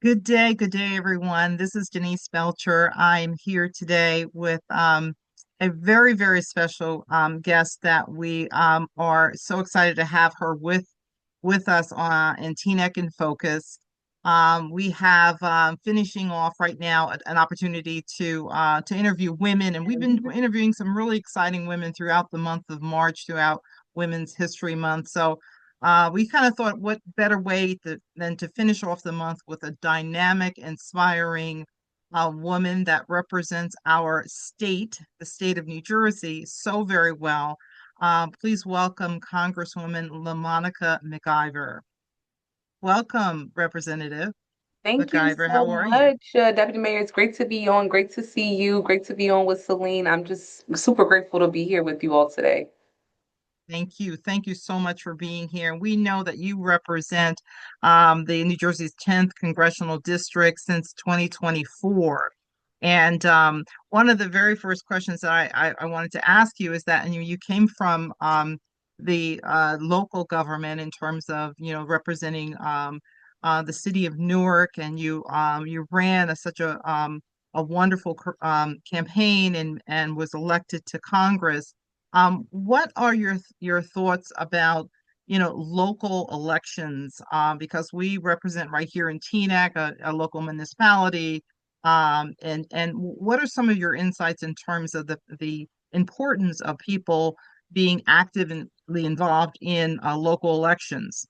Good day, everyone. This is Denise Belcher. I'm here today with a very special guest that we are so excited to have her with us in Teaneck in Focus. We have finishing off right now an opportunity to interview women, and we've been interviewing some really exciting women throughout the month of March, throughout Women's History Month. So we kind of thought, what better way than to finish off the month with a dynamic, inspiring woman that represents our state, the state of New Jersey, so very well. Please welcome Congresswoman LaMonica McIver. Welcome, Representative Thank you McIver. so How are you? much, Deputy Mayor. It's great to be on. Great to see you. Great to be on with Celine. I'm just super grateful to be here with you all today. Thank you. Thank you so much for being here. We know that you represent the New Jersey's 10th Congressional District since 2024. And one of the very first questions that I wanted to ask you is that, and you came from the local government in terms of, representing the city of Newark, and you ran such a wonderful campaign and was elected to Congress. What are your thoughts about, local elections? Because we represent right here in Teaneck, a local municipality. And what are some of your insights in terms of the importance of people being actively involved in local elections?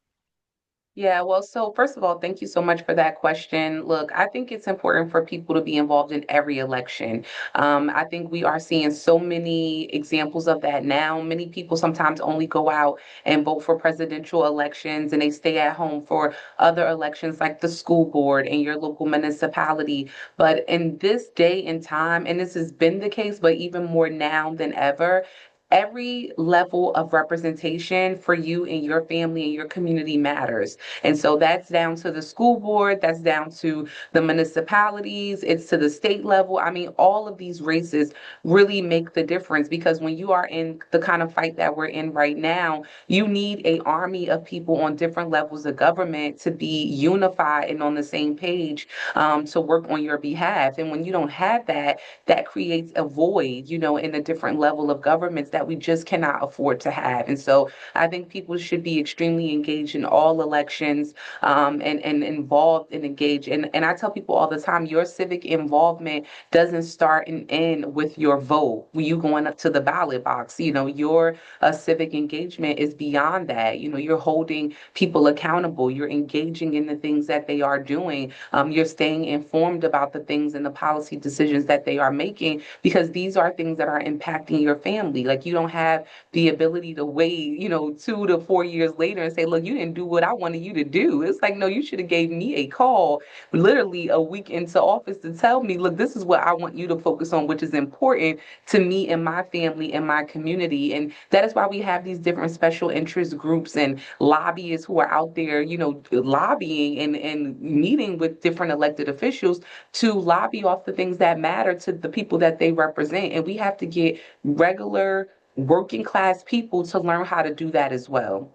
Yeah, well, so first of all, thank you so much for that question. Look, I think it's important for people to be involved in every election. I think we are seeing so many examples of that now. Many people sometimes only go out and vote for presidential elections and they stay at home for other elections like the school board and your local municipality. But in this day and time, and this has been the case, but even more now than ever, every level of representation for you and your family and your community matters. And so that's down to the school board, that's down to the municipalities, it's to the state level. I mean, all of these races really make the difference because when you are in the kind of fight that we're in right now, you need a army of people on different levels of government to be unified and on the same page to work on your behalf. And when you don't have that, that creates a void, in a different level of governments that we just cannot afford to have. And so I think people should be extremely engaged in all elections and involved and engaged. And I tell people all the time, your civic involvement doesn't start and end with your vote. When you going up to the ballot box, your civic engagement is beyond that. You're holding people accountable. You're engaging in the things that they are doing. You're staying informed about the things and the policy decisions that they are making because these are things that are impacting your family. Like you don't have the ability to wait, 2 to 4 years later and say, look, you didn't do what I wanted you to do. It's like, no, you should have gave me a call literally a week into office to tell me, look, this is what I want you to focus on, which is important to me and my family and my community. And that is why we have these different special interest groups and lobbyists who are out there, lobbying and meeting with different elected officials to lobby off the things that matter to the people that they represent. And we have to get regular working class people to learn how to do that as well.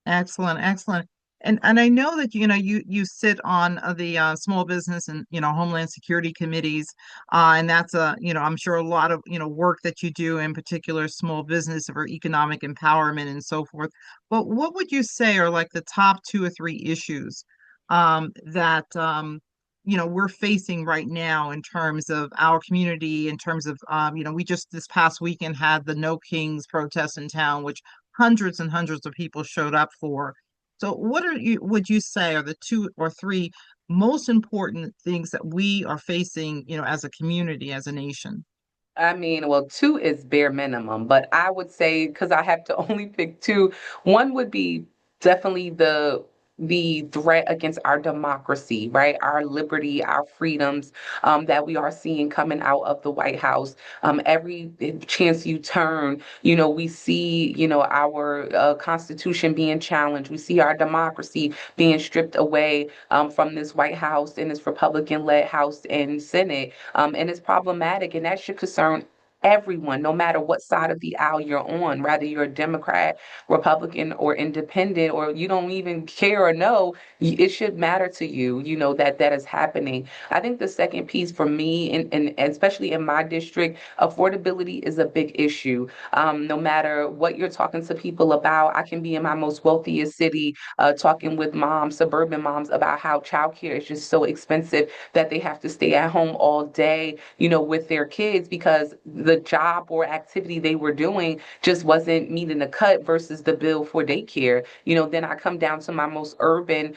Excellent, excellent. And I know that you sit on the small business and Homeland Security committees, and that's I'm sure a lot of work that you do, in particular small business or economic empowerment and so forth. But what would you say are like the top two or three issues that we're facing right now in terms of our community, in terms of we just this past weekend had the No Kings protest in town, which hundreds and hundreds of people showed up for. So what would you say are the two or three most important things that we are facing, as a community, as a nation? I mean, well, two is bare minimum, but I would say because I have to only pick two, one would be definitely the threat against our democracy, right? Our liberty, our freedoms that we are seeing coming out of the White House. Every chance you turn, we see, our Constitution being challenged. We see our democracy being stripped away from this White House and this Republican-led House and Senate. And it's problematic, and that should concern everyone, no matter what side of the aisle you're on, whether you're a Democrat, Republican, or independent, or you don't even care or know, it should matter to you, that that is happening. I think the second piece for me, and especially in my district, affordability is a big issue. No matter what you're talking to people about, I can be in my most wealthiest city, talking with moms, suburban moms, about how childcare is just so expensive that they have to stay at home all day, with their kids because the job or activity they were doing just wasn't meeting the cut versus the bill for daycare. Then I come down to my most urban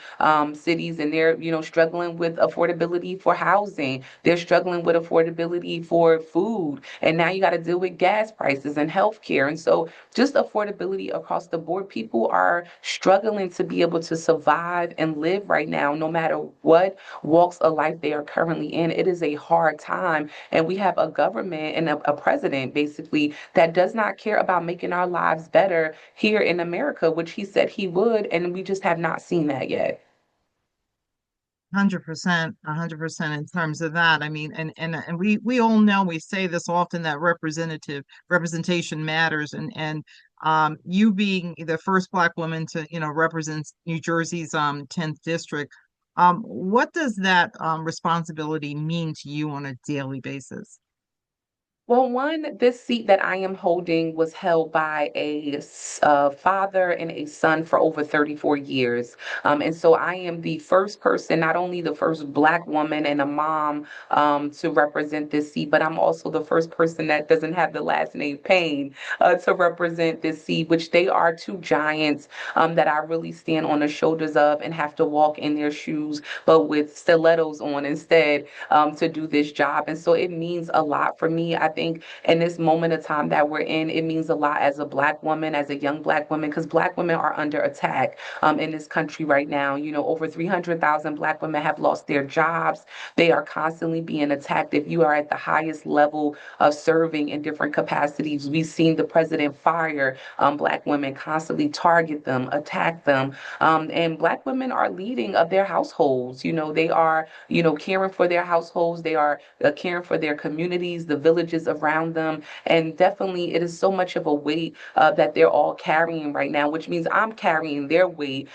cities, and they're, struggling with affordability for housing. They're struggling with affordability for food. And now you got to deal with gas prices and healthcare. And so just affordability across the board. People are struggling to be able to survive and live right now, no matter what walks of life they are currently in. It is a hard time. And we have a government and a president basically that does not care about making our lives better here in America, which he said he would. And we just have not seen that yet. 100%, 100% in terms of that. I mean, and we all know, we say this often, that representation matters, and you being the first Black woman to represent New Jersey's 10th district, what does that responsibility mean to you on a daily basis? Well, one, this seat that I am holding was held by a father and a son for over 34 years. And so I am the first person, not only the first Black woman and a mom to represent this seat, but I'm also the first person that doesn't have the last name Payne to represent this seat, which they are two giants that I really stand on the shoulders of and have to walk in their shoes, but with stilettos on instead, to do this job. And so it means a lot for me. I think in this moment of time that we're in, it means a lot as a Black woman, as a young Black woman, because Black women are under attack in this country right now. Over 300,000 Black women have lost their jobs. They are constantly being attacked. If you are at the highest level of serving in different capacities, we've seen the president fire Black women, constantly target them, attack them. And Black women are leading of their households. They are caring for their households. They are caring for their communities, the villages around them. And definitely, it is so much of a weight that they're all carrying right now, which means I'm carrying their weight,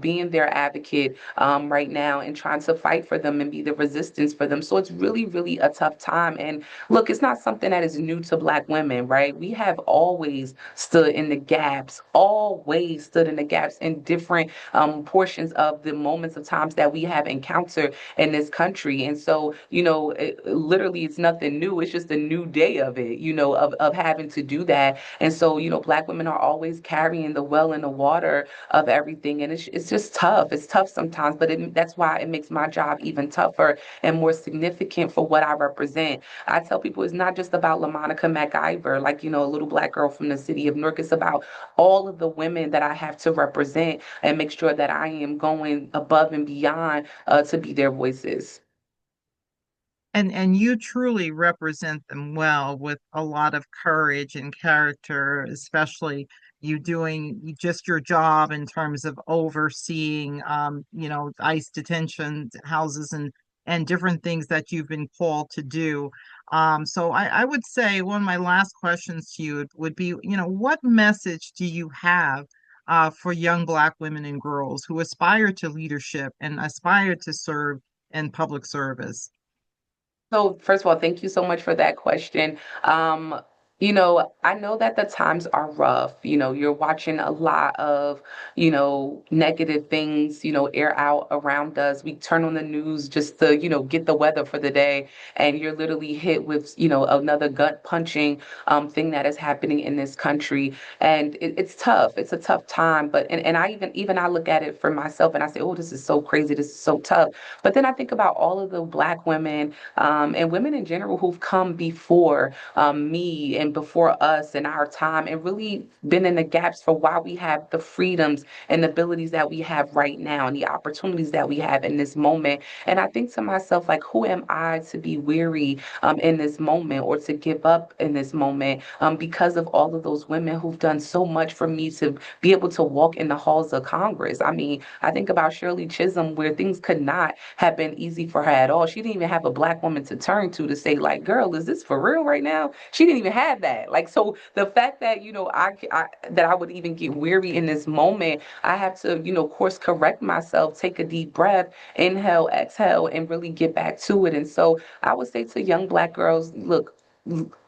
being their advocate right now and trying to fight for them and be the resistance for them. So it's really, really a tough time. And look, it's not something that is new to Black women, right? We have always stood in the gaps in different portions of the moments of times that we have encountered in this country. And so, literally it's nothing new. It's just a new day of it, of having to do that. And so, Black women are always carrying the well and the water of everything. And it's just tough. It's tough sometimes, but that's why it makes my job even tougher and more significant for what I represent. I tell people it's not just about LaMonica McIver, like, a little Black girl from the city of Newark. It's about all of the women that I have to represent and make sure that I am going above and beyond to be their voices. And you truly represent them well, with a lot of courage and character, especially you doing just your job in terms of overseeing ICE detention houses and different things that you've been called to do. So I would say one of my last questions to you would be, what message do you have for young Black women and girls who aspire to leadership and aspire to serve in public service? So, first of all, thank you so much for that question. I know that the times are rough. You're watching a lot of, negative things, air out around us. We turn on the news just to, get the weather for the day, and you're literally hit with, another gut punching thing that is happening in this country. And it's tough. It's a tough time. And I even I look at it for myself and I say, oh, this is so crazy. This is so tough. But then I think about all of the Black women and women in general who've come before me and before us in our time and really been in the gaps for why we have the freedoms and the abilities that we have right now and the opportunities that we have in this moment. And I think to myself, like, who am I to be weary in this moment or to give up in this moment because of all of those women who've done so much for me to be able to walk in the halls of Congress. I mean, I think about Shirley Chisholm, where things could not have been easy for her at all. She didn't even have a black woman to turn to say, like, girl, is this for real right now? She didn't even have that. Like, so the fact that, that I would even get weary in this moment, I have to, course correct myself, take a deep breath, inhale, exhale, and really get back to it. And so I would say to young black girls, look,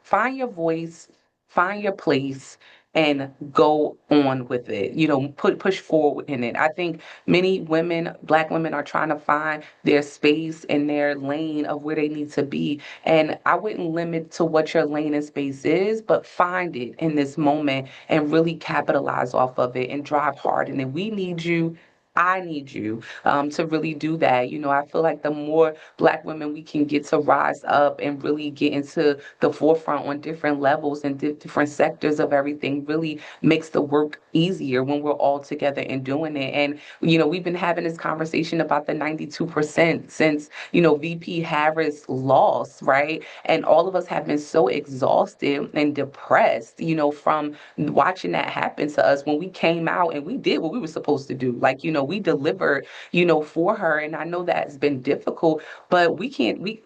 find your voice, find your place, and go on with it. Push forward in it. I think many women, black women, are trying to find their space and their lane of where they need to be. And I wouldn't limit to what your lane and space is, but find it in this moment and really capitalize off of it and drive hard. And then we need you. I need you to really do that. I feel like the more black women we can get to rise up and really get into the forefront on different levels and different sectors of everything really makes the work easier when we're all together and doing it. And, we've been having this conversation about the 92% since, VP Harris lost, right? And all of us have been so exhausted and depressed, from watching that happen to us when we came out and we did what we were supposed to do. Like, we delivered, for her. And I know that's been difficult, but we can't we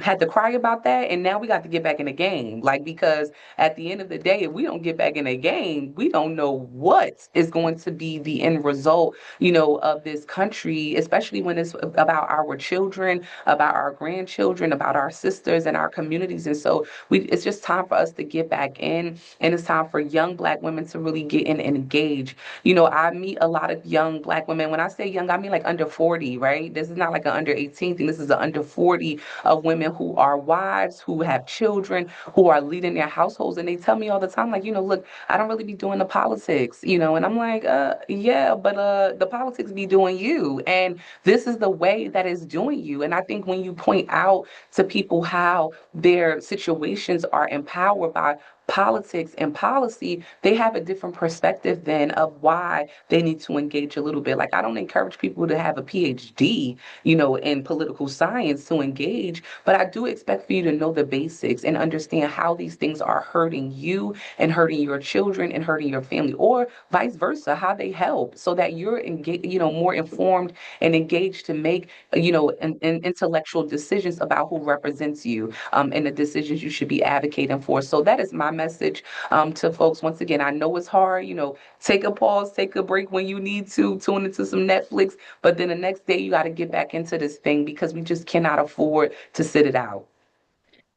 had to cry about that, and now we got to get back in the game. Like, because at the end of the day, if we don't get back in the game, we don't know what is going to be the end result, of this country, especially when it's about our children, about our grandchildren, about our sisters and our communities. And so it's just time for us to get back in, and it's time for young black women to really get in and engage. I meet a lot of young black women. When I say young, I mean like under 40, right? This is not like an under 18 thing. This is an under 40 of women who are wives, who have children, who are leading their households. And they tell me all the time, like, look, I don't really be doing the politics, and I'm like, yeah, but the politics be doing you. And this is the way that is doing you. And I think when you point out to people how their situations are empowered by politics and policy, they have a different perspective then of why they need to engage a little bit. Like, I don't encourage people to have a PhD, in political science to engage, but I do expect for you to know the basics and understand how these things are hurting you and hurting your children and hurting your family, or vice versa, how they help, so that you're engaged, more informed and engaged to make, intellectual decisions about who represents you, and the decisions you should be advocating for. So that is my message to folks. Once again, I know it's hard, take a pause, take a break when you need to, tune into some Netflix, but then the next day you got to get back into this thing because we just cannot afford to sit it out.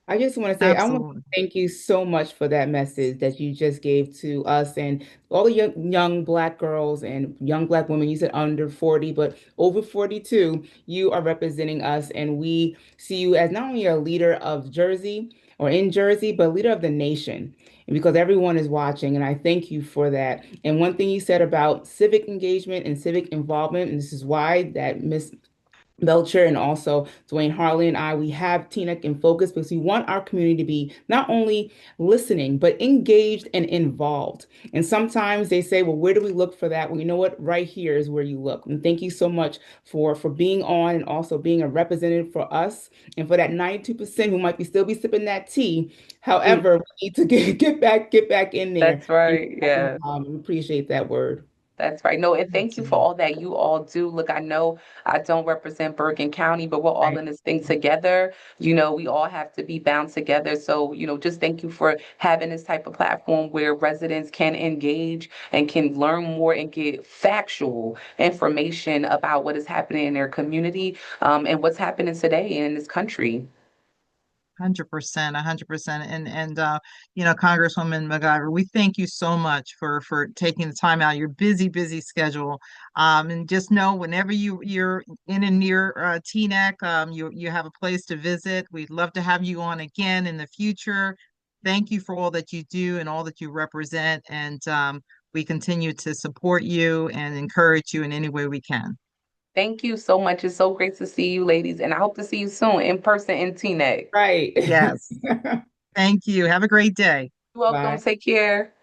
I just want to say, I want to Absolutely. thank you so much for that message that you just gave to us and all the young Black girls and young Black women. You said under 40, but over 42, you are representing us. And we see you as not only a leader of Jersey or in Jersey, but a leader of the nation. And because everyone is watching, and I thank you for that. And one thing you said about civic engagement and civic involvement, and this is why that Miss Belcher and also Dwayne Harley and I, we have Teaneck in focus because we want our community to be not only listening, but engaged and involved. And sometimes they say, well, where do we look for that? Well, you know what? Right here is where you look. And thank you so much for being on and also being a representative for us and for that 92% who might be still be sipping that tea. Mm, However, we need to get back in there. that's And right. Yeah. we appreciate that word. That's right. No, and thank you for Absolutely. all that you all do. Look, I know I don't represent Bergen County, but we're all Right. in this thing together. We all have to be bound together. So, just thank you for having this type of platform where residents can engage and can learn more and get factual information about what is happening in their community, and what's happening today in this country. 100%, 100%. And Congresswoman McIver, we thank you so much for taking the time out of your busy schedule. And just know whenever you're in and near Teaneck, you have a place to visit. We'd love to have you on again in the future. Thank you for all that you do and all that you represent. And we continue to support you and encourage you in any way we can. Thank you so much. It's so great to see you, ladies, and I hope to see you soon in person in Teaneck. Right. Yes. Thank you. Have a great day. You're welcome. Bye. Take care.